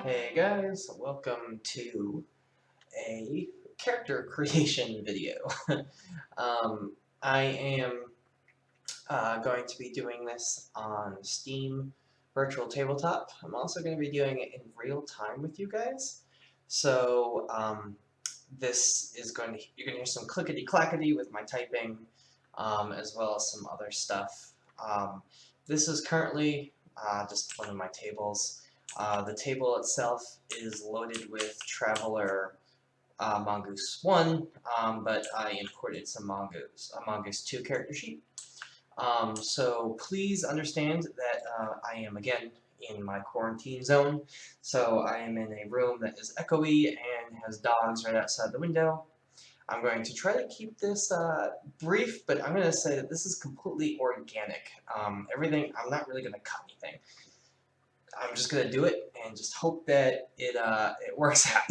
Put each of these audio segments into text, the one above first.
Hey guys, welcome to a character creation video. um, I am going to be doing this on Steam Virtual Tabletop. I'm also going to be doing it in real time with you guys. So this is going to, you're going to hear some clickety-clackety with my typing, as well as some other stuff. This is currently just one of my tables. The table itself is loaded with Traveler Mongoose 1, but I imported some Mongoose, a Mongoose 2 character sheet. So please understand that I am, again, in my quarantine zone. So I am in a room that is echoey and has dogs right outside the window. I'm going to try to keep this brief, but I'm going to say that this is completely organic. Everything, I'm not really going to cut anything. I'm just going to do it and just hope that it works out.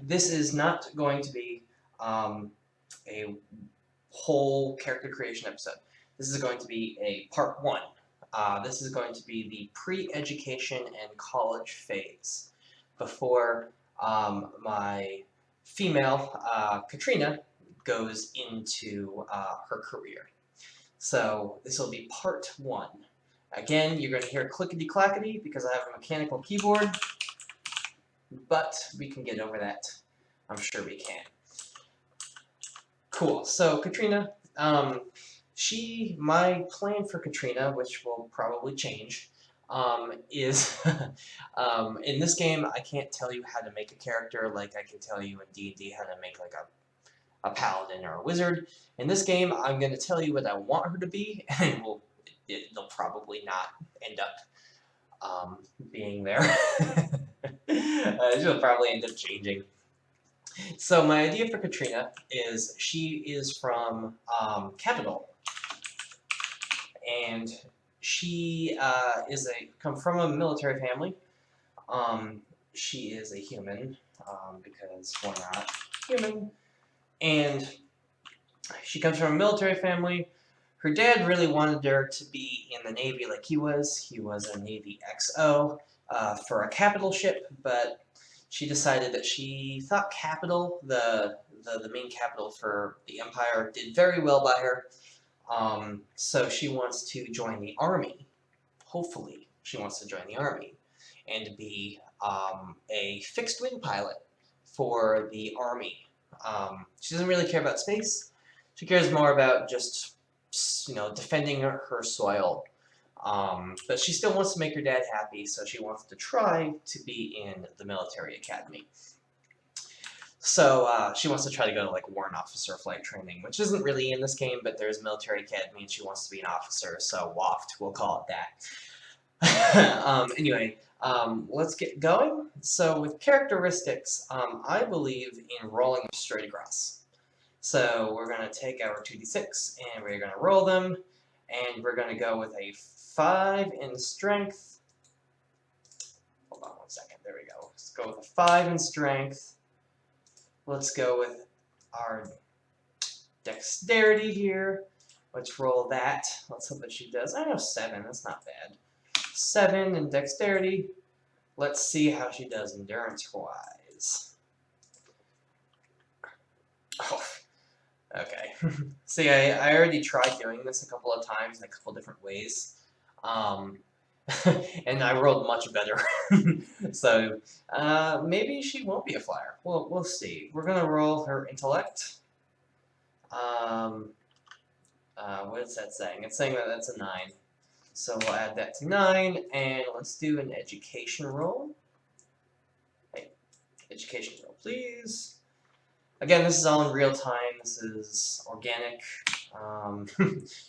This is not going to be a whole character creation episode. This is going to be a part 1. This is going to be the pre-education and college phase before my female, Katrina, goes into her career. So this will be part 1. Again, you're going to hear clickety-clackety because I have a mechanical keyboard, but we can get over that. I'm sure we can. Cool. So Katrina, my plan for Katrina, which will probably change, is in this game I can't tell you how to make a character like I can tell you in D&D how to make like a paladin or a wizard. In this game, I'm going to tell you what I want her to be, and it'll probably not end up being there. She'll probably end up changing. So my idea for Katrina is she is from Capital, and she comes from a military family. She is a human because why not human? And she comes from a military family. Her dad really wanted her to be in the Navy like he was. He was a Navy XO for a capital ship, but she decided that she thought Capital, the main capital for the Empire, did very well by her. So she wants to join the Army. Hopefully, she wants to join the Army and be a fixed-wing pilot for the Army. She doesn't really care about space. She cares more about just, defending her soil. But she still wants to make her dad happy, so she wants to try to be in the military academy. So she wants to try to go to like warrant officer flight training, which isn't really in this game, but there's military academy and she wants to be an officer, so WAFT, we'll call it that. Anyway, let's get going. So with characteristics, I believe in rolling them straight across. So we're going to take our 2d6 and we're going to roll them, and we're going to go with a 5 in strength. Hold on 1 second, there we go. Let's go with a 5 in strength. Let's go with our dexterity here. Let's roll that. Let's hope that she does. I know 7, that's not bad. 7 in dexterity. Let's see how she does endurance-wise. Oh, okay. See, I already tried doing this a couple of times in a couple different ways. And I rolled much better. So maybe she won't be a flyer. We'll see. We're gonna roll her intellect. What is that saying? It's saying that that's a 9. So we'll add that to 9, and let's do an education roll. Hey, education roll, please. Again, this is all in real time. This is organic.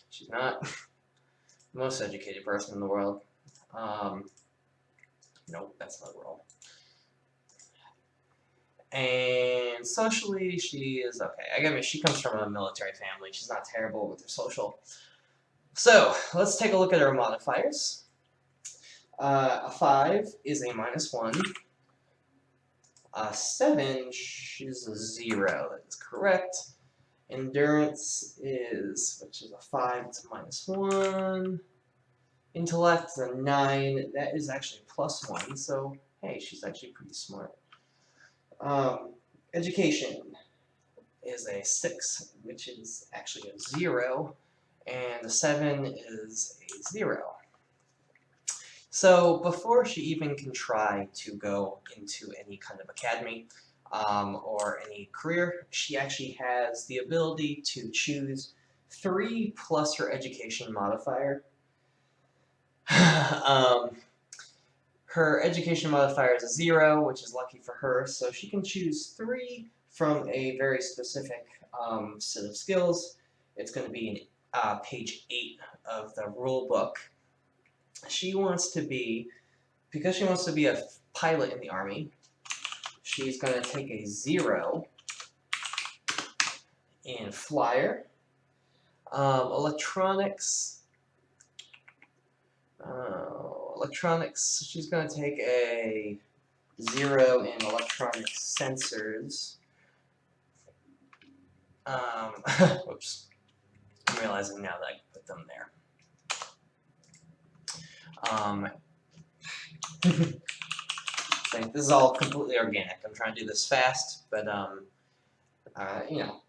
She's not the most educated person in the world. Nope, that's not a roll. And socially, she is okay. I mean, she comes from a military family. She's not terrible with her social. So, let's take a look at our modifiers. A 5 is a -1. A 7, she's a 0. That is correct. Endurance is, which is a 5, it's a -1. Intellect is a 9. That is actually +1, so hey, she's actually pretty smart. Education is a 6, which is actually a 0, and a 7 is a 0. So before she even can try to go into any kind of academy or any career, she actually has the ability to choose 3 plus her education modifier. Her education modifier is a 0, which is lucky for her, so she can choose 3 from a very specific set of skills. It's going to be in page 8 of the rule book. She wants to be, because she wants to be a pilot in the Army, she's going to take a 0 in flyer. Electronics, she's going to take a 0 in electronic sensors. Whoops. I'm realizing now that I can put them there. This is all completely organic. I'm trying to do this fast, but you know,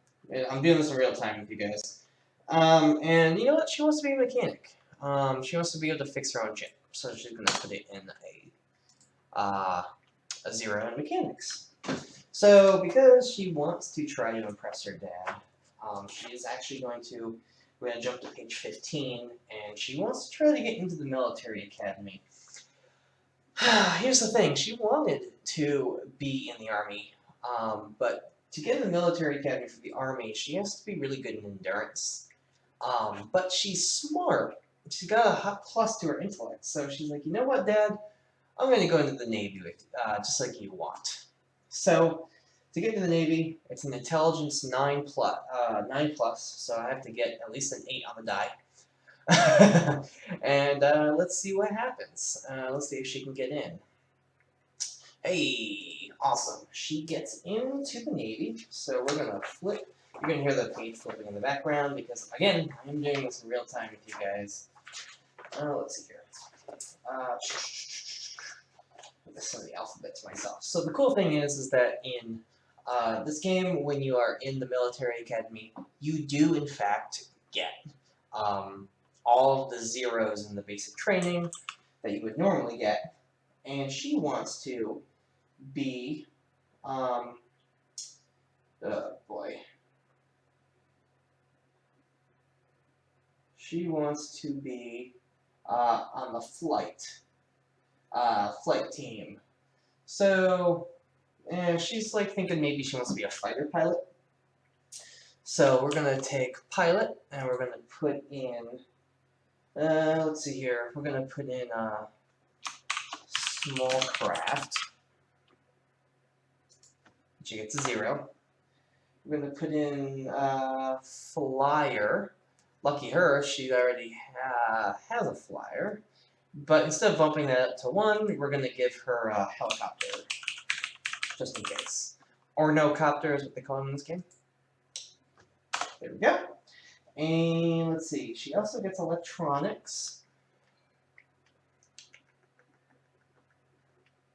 I'm doing this in real time with you guys. And you know what? She wants to be a mechanic. She wants to be able to fix her own ship, so she's gonna put it in a 0 in mechanics. So because she wants to try to impress her dad, she is actually going to. We're gonna jump to page 15, and she wants to try to get into the military academy. Here's the thing, she wanted to be in the Army, but to get in the military academy for the Army, she has to be really good in endurance. But she's smart. She's got a hot plus to her intellect, so she's like, you know what, Dad? I'm going to go into the Navy with, just like you want. So, to get into the Navy, it's an intelligence 9 plus, so I have to get at least an 8 on the die. And let's see what happens. Let's see if she can get in. Hey, awesome. She gets into the Navy, so we're going to flip. You're going to hear the page flipping in the background because, again, I'm doing this in real time with you guys. Let's see here. Some of the alphabet to myself. So the cool thing is that in this game, when you are in the military academy, you do, in fact, get all of the 0s in the basic training that you would normally get, and she wants to be, oh boy, she wants to be on the flight team. So, and she's like thinking maybe she wants to be a fighter pilot. So we're gonna take pilot, and we're gonna put in, let's see here, we're gonna put in small craft, she gets a 0. We're gonna put in flyer. Lucky her, she already has a flyer. But instead of bumping that up to 1, we're gonna give her a helicopter, just in case. Or no copter is what they call them in this game. There we go. And let's see, she also gets electronics.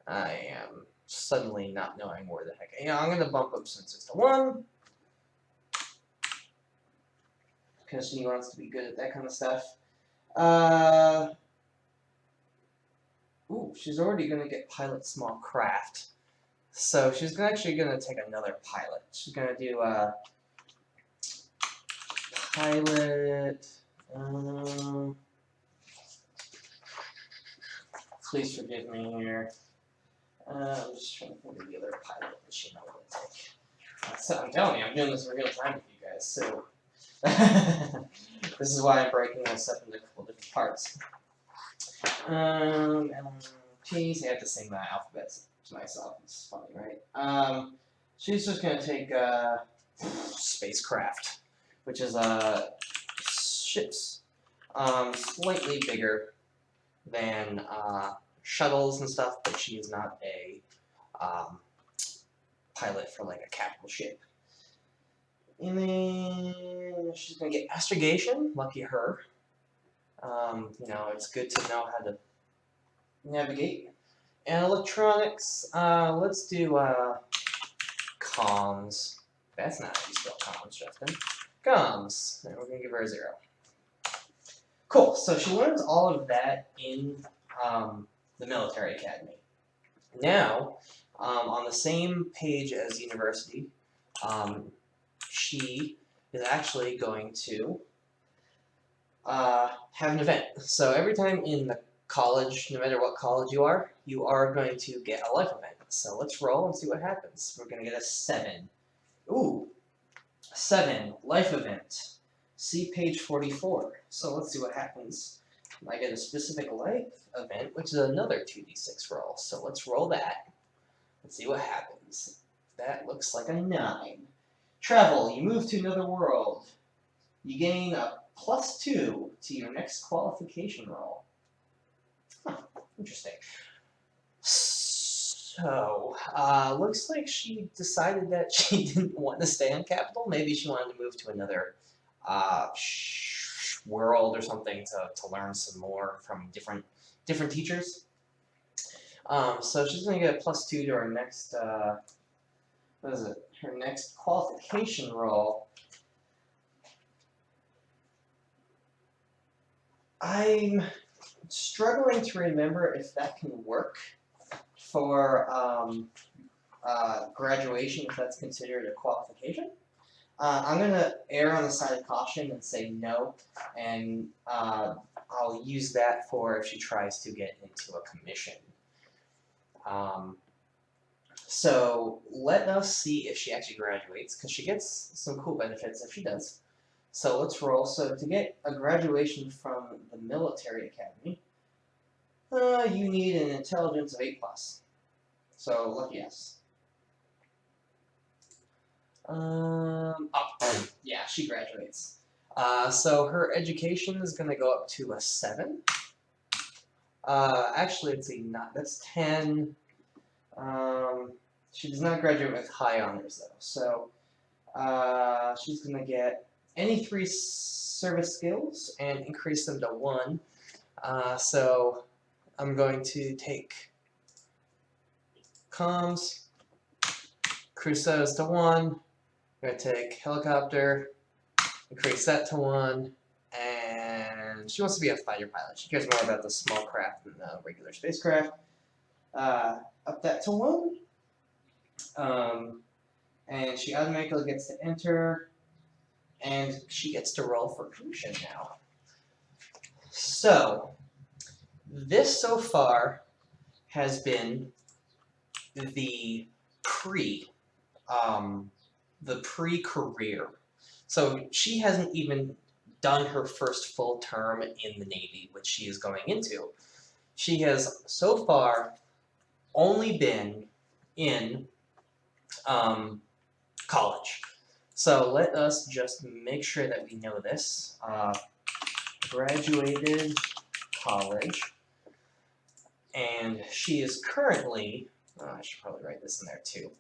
I am suddenly not knowing where the heck. Yeah, I'm gonna bump up since it's to 1. Because she wants to be good at that kind of stuff. Ooh, she's already gonna get pilot small craft. So she's actually gonna take another pilot. She's gonna do pilot. Please forgive me here. I'm just trying to think of the other pilot that she might want to take. So I'm telling you, I'm doing this in real time with you guys. So this is why I'm breaking this up into a couple different parts. Geez, I have to sing the alphabets to myself. It's funny, right? She's just gonna take spacecraft, which is ships, slightly bigger than shuttles and stuff, but she is not a pilot for like a capital ship. And then she's gonna get astrogation, lucky her. You know, it's good to know how to navigate. And electronics, let's do comms. That's not how you spell comms, Justin. Comms. And we're going to give her a 0. Cool. So she learns all of that in the military academy. Now, on the same page as university, she is actually going to have an event. So every time in the college, no matter what college you are going to get a life event. So let's roll and see what happens. We're going to get a 7. Ooh, 7, life event. See page 44. So let's see what happens. I get a specific life event, which is another 2d6 roll. So let's roll that. Let's see what happens. That looks like a 9. Travel, you move to another world. You gain a +2 to your next qualification roll. Huh, interesting. So, looks like she decided that she didn't want to stay on Capitol. Maybe she wanted to move to another world or something to learn some more from different teachers. So she's going to get a +2 to her next, what is it? Her next qualification roll. I'm struggling to remember if that can work for graduation, if that's considered a qualification. I'm going to err on the side of caution and say no, and I'll use that for if she tries to get into a commission. So let us see if she actually graduates, because she gets some cool benefits if she does. So let's roll. So to get a graduation from the military academy, you need an intelligence of 8+. So lucky yes. Yeah, she graduates. So her education is going to go up to a 7. Actually, it's that's 10. She does not graduate with high honors though. So she's going to get any 3 service skills and increase them to 1. So I'm going to take comms, cruise to 1. I'm going to take helicopter, increase that to 1, and she wants to be a fighter pilot. She cares more about the small craft than the regular spacecraft. Up that to 1. And she automatically gets to enter, and she gets to roll for commission now. So, this so far has been the pre-career. So she hasn't even done her first full term in the Navy, which she is going into. She has so far only been in college. So let us just make sure that we know this. Graduated college, and she is currently, I should probably write this in there too,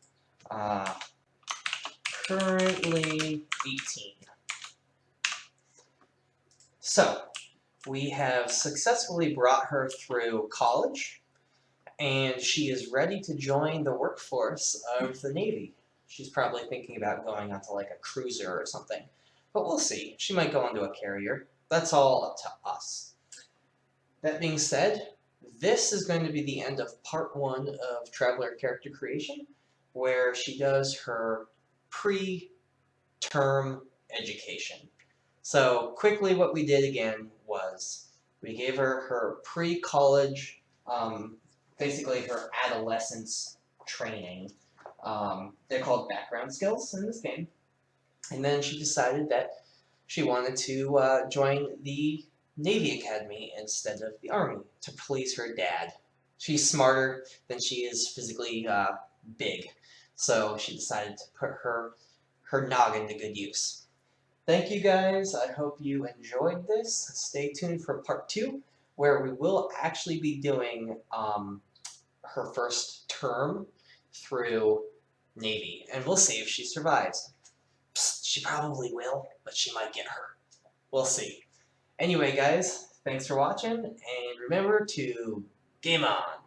currently 18. So, we have successfully brought her through college, and she is ready to join the workforce of the Navy. She's probably thinking about going onto like a cruiser or something, but we'll see. She might go onto a carrier. That's all up to us. That being said, this is going to be the end of part 1 of Traveler Character Creation, where she does her pre-term education. So quickly what we did again was we gave her her pre-college, basically her adolescence training. They're called background skills in this game. And then she decided that she wanted to join the Navy Academy instead of the Army to please her dad. She's smarter than she is physically big, so she decided to put her noggin to good use. Thank you guys. I hope you enjoyed this. Stay tuned for part 2, where we will actually be doing her first term through Navy, and we'll see if she survives. Psst, she probably will, but she might get hurt. We'll see. Anyway, guys, Thanks for watching, and remember to game on!